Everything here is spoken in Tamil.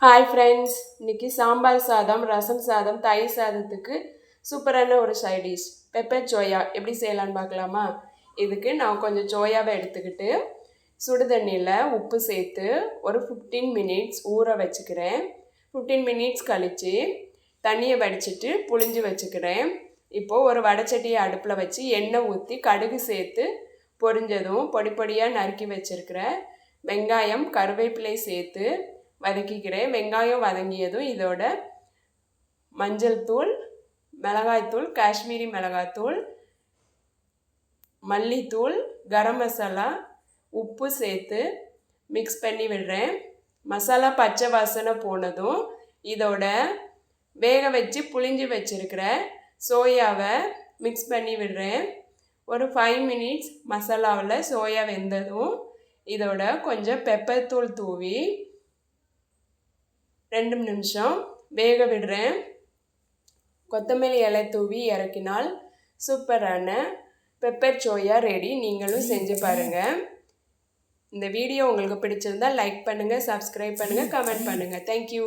ஹாய் ஃப்ரெண்ட்ஸ், இன்றைக்கி சாம்பார் சாதம், ரசம் சாதம், தயிர் சாதத்துக்கு சூப்பரான ஒரு சைட் டிஷ் பெப்பர் சோயா எப்படி செய்யலான்னு பார்க்கலாமா? இதுக்கு நான் கொஞ்சம் சோயாவை எடுத்துக்கிட்டு சுடு தண்ணியில் உப்பு சேர்த்து ஒரு 15 மினிட்ஸ் ஊற வச்சுக்கிறேன். 15 மினிட்ஸ் கழித்து தண்ணியை வடிச்சிட்டு புழிஞ்சு வச்சுக்கிறேன். இப்போது ஒரு வடைச்சட்டியை அடுப்பில் வச்சு எண்ணெய் ஊற்றி கடுகு சேர்த்து பொரிஞ்சதும் பொடி பொடியாக நறுக்கி வச்சுருக்கிற வெங்காயம் கருவேப்பிலை சேர்த்து வதக்கிக்கிறேன். வெங்காயம் வதங்கியதும் இதோட மஞ்சள் தூள், மிளகாய்த்தூள், காஷ்மீரி மிளகாய்த்தூள், மல்லித்தூள், கரம் மசாலா, உப்பு சேர்த்து மிக்ஸ் பண்ணி விடுறேன். மசாலா பச்சை வாசனை போனதும் இதோட வேக வச்சு புழிஞ்சு வச்சுருக்கிற சோயாவை மிக்ஸ் பண்ணி விடுறேன். ஒரு 5 மினிட்ஸ் மசாலாவில் சோயா வெந்ததும் இதோட கொஞ்சம் பெப்பர் தூள் தூவி 2 நிமிஷம் வேக விடுறேன். கொத்தமல்லி இலை தூவி இறக்கினால் சூப்பரான பெப்பர் சோயா ரெடி. நீங்களும் செஞ்சு பாருங்கள். இந்த வீடியோ உங்களுக்கு பிடிச்சிருந்தால் லைக் பண்ணுங்கள், சப்ஸ்கிரைப் பண்ணுங்கள், கமெண்ட் பண்ணுங்கள். தேங்க்யூ.